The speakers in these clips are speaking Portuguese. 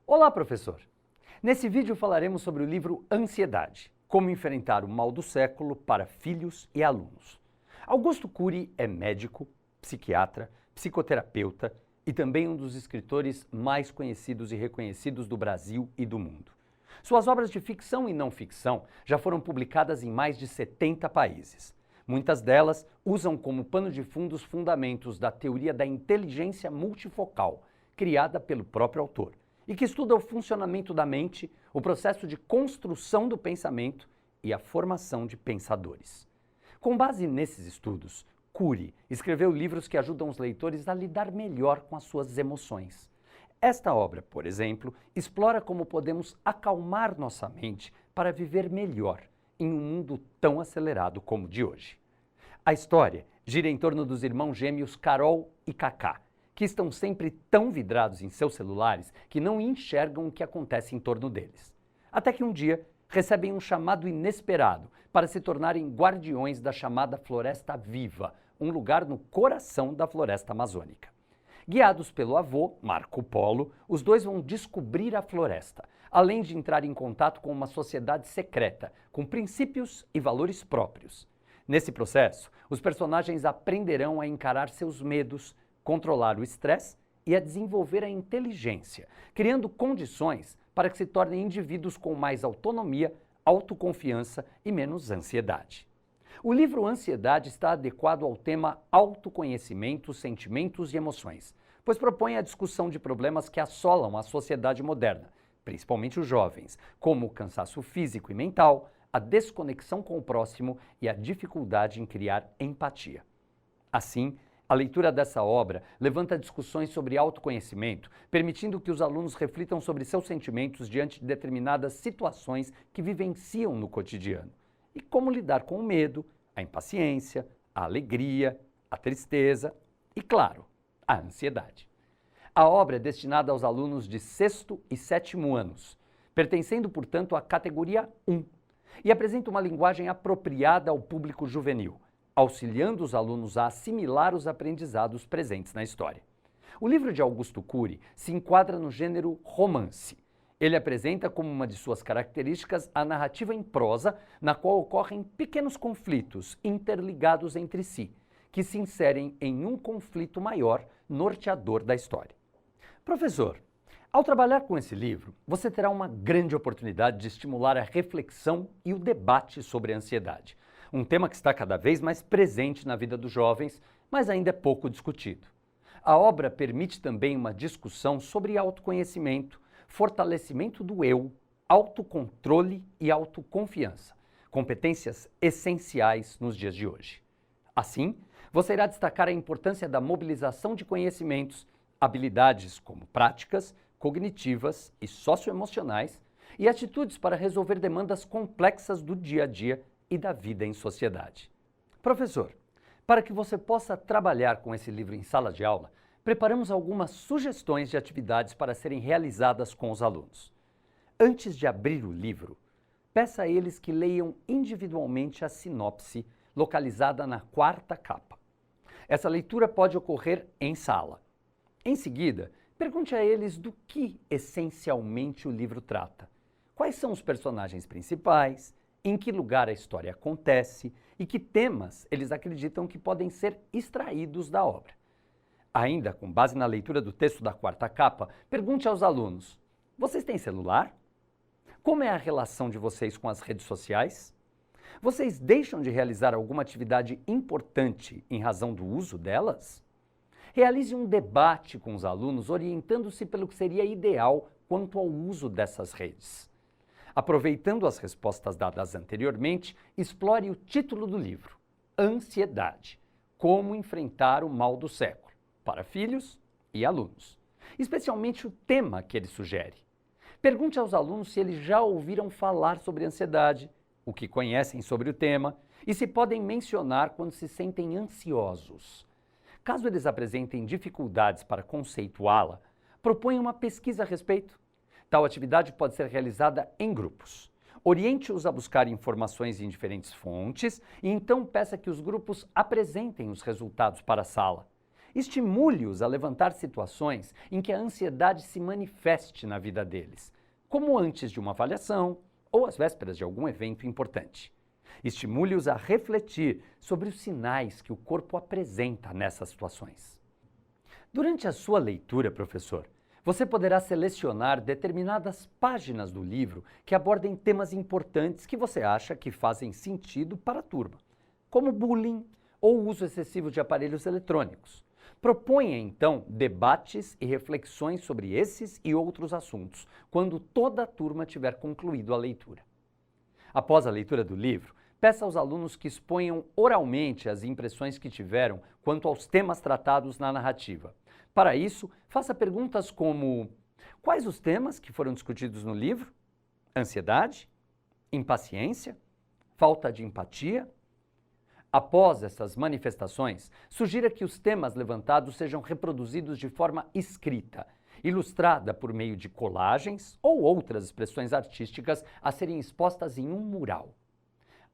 Olá, professor! Nesse vídeo falaremos sobre o livro Ansiedade, como enfrentar o mal do século para filhos e alunos. Augusto Cury é médico, psiquiatra, psicoterapeuta e também um dos escritores mais conhecidos e reconhecidos do Brasil e do mundo. Suas obras de ficção e não ficção já foram publicadas em mais de 70 países. Muitas delas usam como pano de fundo os fundamentos da teoria da inteligência multifocal, criada pelo próprio autor, e que estuda o funcionamento da mente, o processo de construção do pensamento e a formação de pensadores. Com base nesses estudos, Cury escreveu livros que ajudam os leitores a lidar melhor com as suas emoções. Esta obra, por exemplo, explora como podemos acalmar nossa mente para viver melhor em um mundo tão acelerado como o de hoje. A história gira em torno dos irmãos gêmeos Carol e Kaká, que estão sempre tão vidrados em seus celulares que não enxergam o que acontece em torno deles. Até que um dia recebem um chamado inesperado para se tornarem guardiões da chamada Floresta Viva, um lugar no coração da floresta amazônica. Guiados pelo avô, Marco Polo, os dois vão descobrir a floresta, além de entrar em contato com uma sociedade secreta, com princípios e valores próprios. Nesse processo, os personagens aprenderão a encarar seus medos, controlar o estresse e a desenvolver a inteligência, criando condições para que se tornem indivíduos com mais autonomia, autoconfiança e menos ansiedade. O livro Ansiedade está adequado ao tema autoconhecimento, sentimentos e emoções, pois propõe a discussão de problemas que assolam a sociedade moderna, principalmente os jovens, como o cansaço físico e mental, a desconexão com o próximo e a dificuldade em criar empatia. Assim, a leitura dessa obra levanta discussões sobre autoconhecimento, permitindo que os alunos reflitam sobre seus sentimentos diante de determinadas situações que vivenciam no cotidiano e como lidar com o medo, a impaciência, a alegria, a tristeza e, claro, a ansiedade. A obra é destinada aos alunos de 6º e 7º anos, pertencendo, portanto, à categoria 1, e apresenta uma linguagem apropriada ao público juvenil, auxiliando os alunos a assimilar os aprendizados presentes na história. O livro de Augusto Cury se enquadra no gênero romance. Ele apresenta como uma de suas características a narrativa em prosa, na qual ocorrem pequenos conflitos interligados entre si, que se inserem em um conflito maior norteador da história. Professor, ao trabalhar com esse livro, você terá uma grande oportunidade de estimular a reflexão e o debate sobre a ansiedade. Um tema que está cada vez mais presente na vida dos jovens, mas ainda é pouco discutido. A obra permite também uma discussão sobre autoconhecimento, fortalecimento do eu, autocontrole e autoconfiança, competências essenciais nos dias de hoje. Assim, você irá destacar a importância da mobilização de conhecimentos, habilidades como práticas, cognitivas e socioemocionais e atitudes para resolver demandas complexas do dia a dia e da vida em sociedade. Professor, para que você possa trabalhar com esse livro em sala de aula, preparamos algumas sugestões de atividades para serem realizadas com os alunos. Antes de abrir o livro, peça a eles que leiam individualmente a sinopse localizada na 4ª capa. Essa leitura pode ocorrer em sala. Em seguida, pergunte a eles do que essencialmente o livro trata. Quais são os personagens principais? Em que lugar a história acontece e que temas eles acreditam que podem ser extraídos da obra. Ainda com base na leitura do texto da 4ª capa, pergunte aos alunos: vocês têm celular? Como é a relação de vocês com as redes sociais? Vocês deixam de realizar alguma atividade importante em razão do uso delas? Realize um debate com os alunos orientando-se pelo que seria ideal quanto ao uso dessas redes. Aproveitando as respostas dadas anteriormente, explore o título do livro, Ansiedade, como enfrentar o mal do século, para filhos e alunos, especialmente o tema que ele sugere. Pergunte aos alunos se eles já ouviram falar sobre ansiedade, o que conhecem sobre o tema e se podem mencionar quando se sentem ansiosos. Caso eles apresentem dificuldades para conceituá-la, proponha uma pesquisa a respeito. Tal atividade pode ser realizada em grupos. Oriente-os a buscar informações em diferentes fontes e então peça que os grupos apresentem os resultados para a sala. Estimule-os a levantar situações em que a ansiedade se manifeste na vida deles, como antes de uma avaliação ou às vésperas de algum evento importante. Estimule-os a refletir sobre os sinais que o corpo apresenta nessas situações. Durante a sua leitura, professor, você poderá selecionar determinadas páginas do livro que abordem temas importantes que você acha que fazem sentido para a turma, como bullying ou uso excessivo de aparelhos eletrônicos. Proponha, então, debates e reflexões sobre esses e outros assuntos, quando toda a turma tiver concluído a leitura. Após a leitura do livro, peça aos alunos que exponham oralmente as impressões que tiveram quanto aos temas tratados na narrativa. Para isso, faça perguntas como: quais os temas que foram discutidos no livro? Ansiedade? Impaciência? Falta de empatia? Após essas manifestações, sugira que os temas levantados sejam reproduzidos de forma escrita, ilustrada por meio de colagens ou outras expressões artísticas a serem expostas em um mural.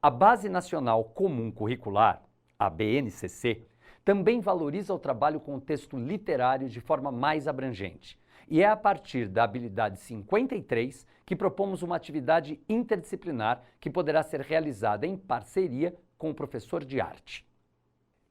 A Base Nacional Comum Curricular, a BNCC, também valoriza o trabalho com o texto literário de forma mais abrangente. E é a partir da habilidade 53 que propomos uma atividade interdisciplinar que poderá ser realizada em parceria com o professor de arte.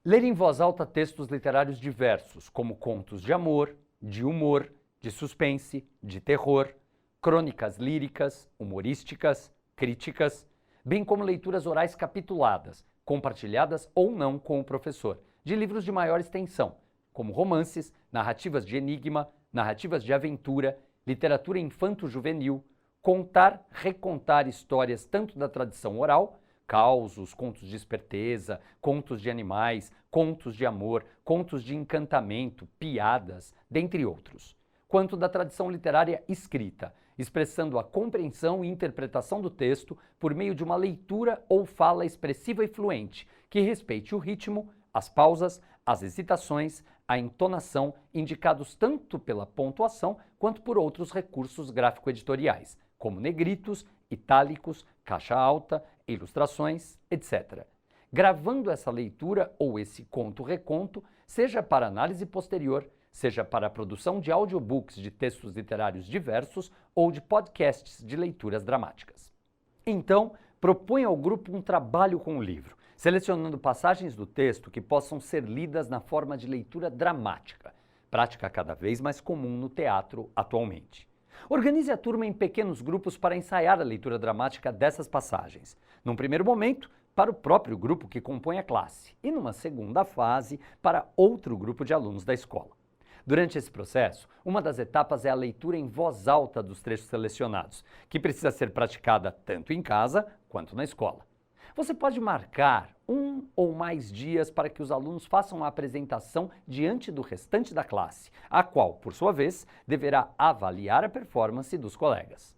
Ler em voz alta textos literários diversos, como contos de amor, de humor, de suspense, de terror, crônicas líricas, humorísticas, críticas, bem como leituras orais capituladas, compartilhadas ou não com o professor, de livros de maior extensão, como romances, narrativas de enigma, narrativas de aventura, literatura infanto-juvenil, contar, recontar histórias tanto da tradição oral, causos, contos de esperteza, contos de animais, contos de amor, contos de encantamento, piadas, dentre outros, quanto da tradição literária escrita, expressando a compreensão e interpretação do texto por meio de uma leitura ou fala expressiva e fluente, que respeite o ritmo, as pausas, as hesitações, a entonação, indicados tanto pela pontuação quanto por outros recursos gráfico-editoriais, como negritos, itálicos, caixa alta, ilustrações, etc. Gravando essa leitura ou esse conto-reconto, seja para análise posterior, seja para a produção de audiobooks de textos literários diversos ou de podcasts de leituras dramáticas. Então, proponha ao grupo um trabalho com o livro, selecionando passagens do texto que possam ser lidas na forma de leitura dramática, prática cada vez mais comum no teatro atualmente. Organize a turma em pequenos grupos para ensaiar a leitura dramática dessas passagens. Num primeiro momento, para o próprio grupo que compõe a classe, e numa segunda fase, para outro grupo de alunos da escola. Durante esse processo, uma das etapas é a leitura em voz alta dos trechos selecionados, que precisa ser praticada tanto em casa quanto na escola. Você pode marcar um ou mais dias para que os alunos façam a apresentação diante do restante da classe, a qual, por sua vez, deverá avaliar a performance dos colegas.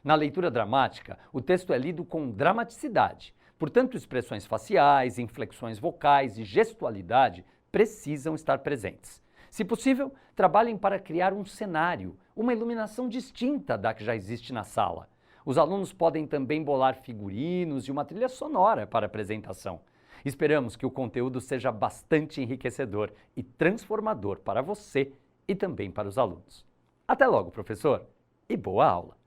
Na leitura dramática, o texto é lido com dramaticidade, portanto, expressões faciais, inflexões vocais e gestualidade precisam estar presentes. Se possível, trabalhem para criar um cenário, uma iluminação distinta da que já existe na sala. Os alunos podem também bolar figurinos e uma trilha sonora para a apresentação. Esperamos que o conteúdo seja bastante enriquecedor e transformador para você e também para os alunos. Até logo, professor, e boa aula!